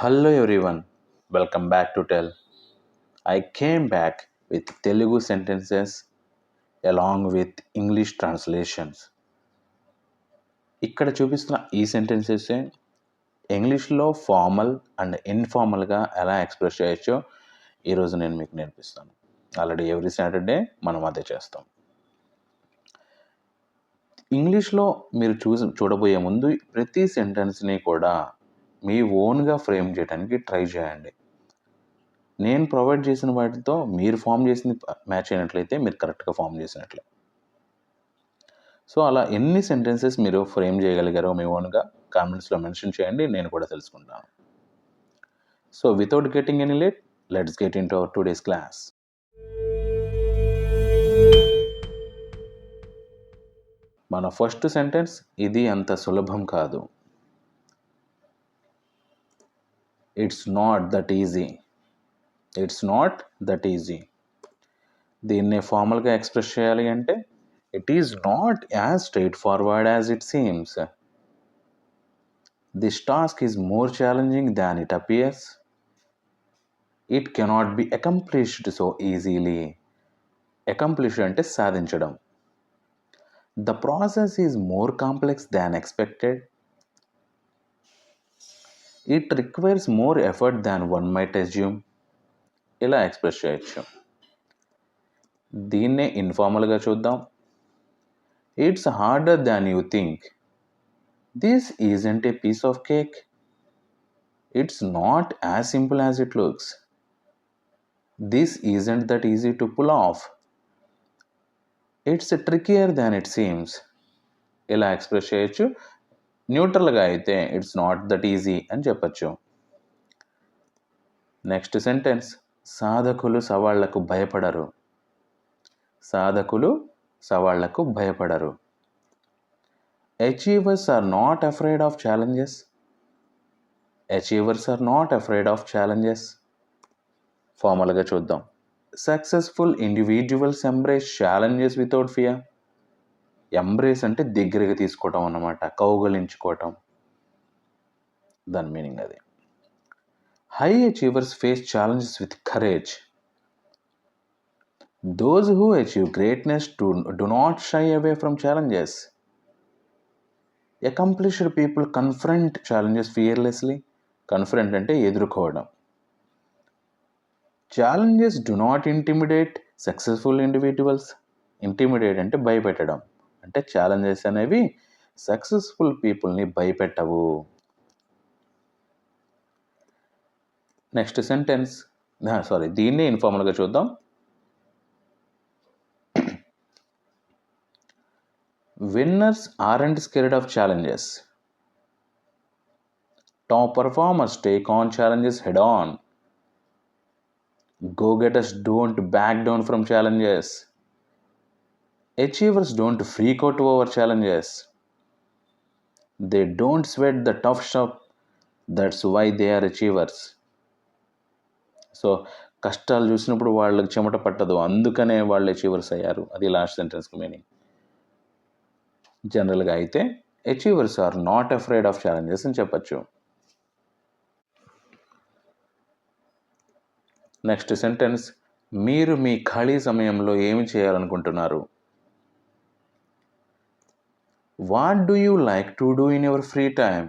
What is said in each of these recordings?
Hello everyone, welcome back to Tell. I came back with Telugu sentences along with English translations. ఇక్కడ చూపిస్తున్న ఈ sentences ఇంగ్లీష్లో formal and ఇన్ఫార్మల్గా ఎలా express చేయొచ్చో ఈరోజు నేను మీకు నేర్పిస్తాను. ఆల్రెడీ ఎవ్రీ సాటర్డే మనం అదే చేస్తాం. ఇంగ్లీష్లో మీరు చూడబోయే ముందు ప్రతి సెంటెన్స్ని కూడా మీ ఓన్గా ఫ్రేమ్ చేయడానికి ట్రై చేయండి. నేను ప్రొవైడ్ చేసిన వాటితో మీరు ఫామ్ చేసింది మ్యాచ్ అయినట్లయితే మీరు కరెక్ట్గా ఫామ్ చేసినట్లే. సో అలా ఎన్ని సెంటెన్సెస్ మీరు ఫ్రేమ్ చేయగలిగారో మీ ఓన్గా కామెంట్స్లో మెన్షన్ చేయండి, నేను కూడా తెలుసుకుంటాను. So without getting any late, let's get in to our today's class. మన ఫస్ట్ సెంటెన్స్ ఇది అంత సులభం కాదు. It's not that easy. It's not that easy. దీన్నే ఫార్మల్గా ఎక్స్ప్రెస్ చేయాలి అంటే it is not as straight forward as it seems. This task is more challenging than it appears. It cannot be accomplished so easily. Accomplish అంటే సాధించడం. The process is more complex than expected. It requires more effort than one might assume. ఇలా express చేయొచ్చు. దీన్నే ఇన్ఫార్మల్గా చూద్దాం. It's harder than you think. This isn't a piece of cake. It's not as simple as it looks. This isn't that easy to pull off. It's trickier than it seems. ఇలా express చేయొచ్చు. న్యూట్రల్గా అయితే it's not that easy అని చెప్పచ్చు. Next sentence, సాధకులు సవాళ్లకు భయపడరు. సాధకులు సవాళ్లకు భయపడరు. Achievers are not afraid of challenges. Achievers are not afraid of challenges. ఫార్మల్గా చూద్దాం. Successful individuals embrace challenges without fear. Embrace అంటే దగ్గరగా తీసుకోవటం అన్నమాట, కౌగలించుకోవటం, దాని మీనింగ్ అది. High achievers face challenges with courage. Those who achieve greatness do not shy away from challenges. Accomplished people confront challenges fearlessly. Confront అంటే ఎదుర్కోవడం. Challenges do not intimidate successful individuals. Intimidate అంటే భయపెట్టడం. అంటే ఛాలెంజెస్ అనేవి successful పీపుల్ని భయపెట్టవు. Next sentence, దీన్నే ఇన్ఫార్మల్గా చూద్దాం. Winners aren't scared of challenges. Top performers take on challenges head on. Go-getters don't back down from challenges. Achievers don't freak out over challenges. They don't sweat the tough stuff. That's why they are achievers. So కష్టాలు చూసినప్పుడు వాళ్ళకి చెమట పట్టదు, అందుకనే వాళ్ళు achievers అయ్యారు. అది last సెంటెన్స్కి meaning. జనరల్గా అయితే achievers are not afraid of challenges అని చెప్పచ్చు. నెక్స్ట్ సెంటెన్స్, మీరు మీ ఖాళీ సమయంలో ఏమి చేయాలనుకుంటున్నారు. What do you like to do in your free time.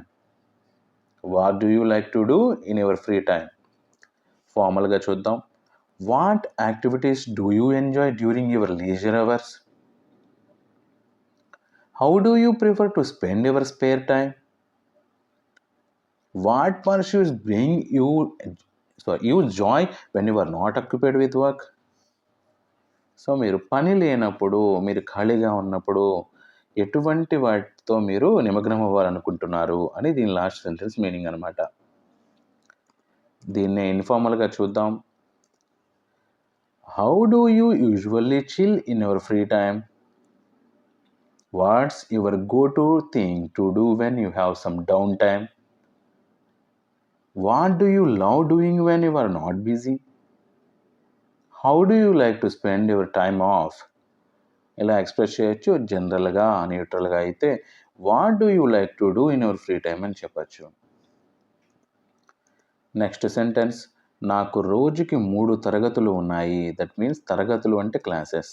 What do you like to do in your free time. ఫార్మల్గా చూద్దాం. What activities do you enjoy during your leisure hours. How do you prefer to spend your spare time? What pursuits bring you joy when you are not occupied with work? So మీరు పని లేనప్పుడు, మీరు ఖాళీగా ఉన్నప్పుడు ఎటువంటి వాటితో మీరు నిమగ్నం అవ్వాలనుకుంటున్నారు అని దీని లాస్ట్ సెంటెన్స్ మీనింగ్ అనమాట. దీన్నే ఇన్ఫార్మల్గా చూద్దాం. How do you usually chill in your free time? What's your go-to thing to do when you have some downtime? What do you love doing when you are not busy? How do you like to spend your time off? ఇలా express చేయొచ్చు. జనరల్గా, న్యూట్రల్గా అయితే what do you like to do in your free time అని చెప్పచ్చు. Next sentence, నాకు రోజుకి 3 తరగతులు ఉన్నాయి. దట్ మీన్స్ తరగతులు అంటే classes.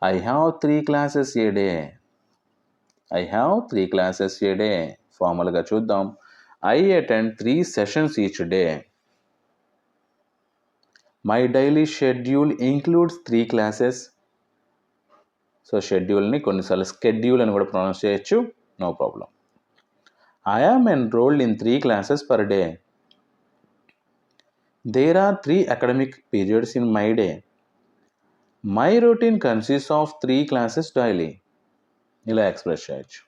I have 3 classes a day. I have 3 classes a day. ఫార్మల్గా చూద్దాం. I attend 3 sessions each day. My daily schedule includes 3 classes. So షెడ్యూల్ని కొన్నిసార్లు స్కెడ్యూల్ అని కూడా ప్రొనౌన్స్ చేయొచ్చు, no problem. I am enrolled in 3 classes per day. There are 3 academic periods in my day. My routine consist of 3 classes daily. ఇలా express చేయొచ్చు.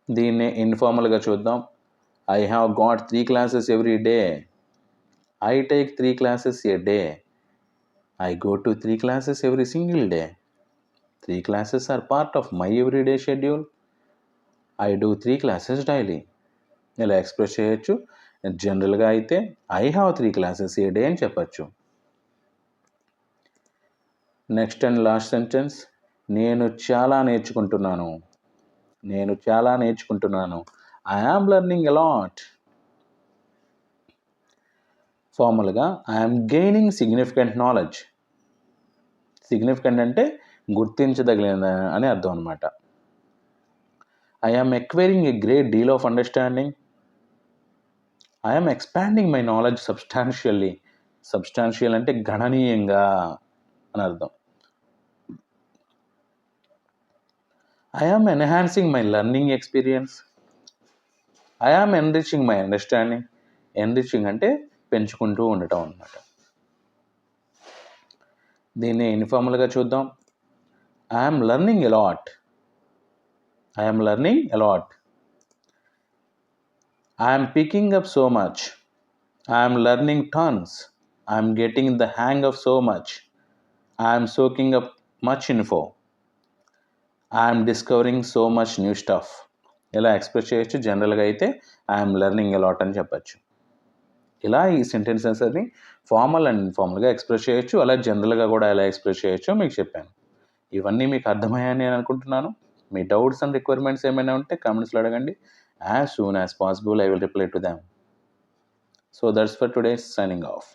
దీన్ని ఇన్ఫార్మల్గా చూద్దాం. I have got 3 classes every day. I take 3 classes a day. I go to 3 classes every single day. 3 classes are part of my everyday schedule. I do 3 classes daily. ఇలా express చేయొచ్చు. జనరల్గా అయితే I have 3 classes a day అని చెప్పచ్చు. Next and last sentence, నేను చాలా నేర్చుకుంటున్నాను. నేను చాలా నేర్చుకుంటున్నాను. I am learning a lot. ఫార్మల్గా I am gaining significant knowledge. Significant అంటే గుర్తించదగిన అని అర్థం అనమాట. I am acquiring a great deal of understanding. I am expanding my knowledge substantially. Substantial అంటే గణనీయంగా అని అర్థం. I am enhancing my learning experience. I am enriching my understanding. Enriching అంటే పెంచుకుంటూ ఉండటం అన్నమాట. దీన్ని ఇన్ఫార్మల్గా చూద్దాం. I am learning a lot. I am learning a lot. I am picking up so much. I am learning turns. I am getting the hang of so much. I am soaking up much info. I am discovering so much new stuff. ఇలా express చేయొచ్చు. జనరల్గా అయితే I am learning allot అని చెప్పచ్చు. ఇలా ఈ sentences అని formal and ఇన్ఫార్మల్గా express చేయొచ్చు. అలా జనరల్గా కూడా ఎలా ఎక్స్ప్రెస్ చేయొచ్చో మీకు చెప్పాను. ఇవన్నీ మీకు అర్థమయ్యాయని నేను అనుకుంటున్నాను. మీ డౌట్స్ అండ్ రిక్వైర్మెంట్స్ ఏమైనా ఉంటే కామెంట్స్లో అడగండి. As soon as possible I will reply to them. So that's for today, signing off.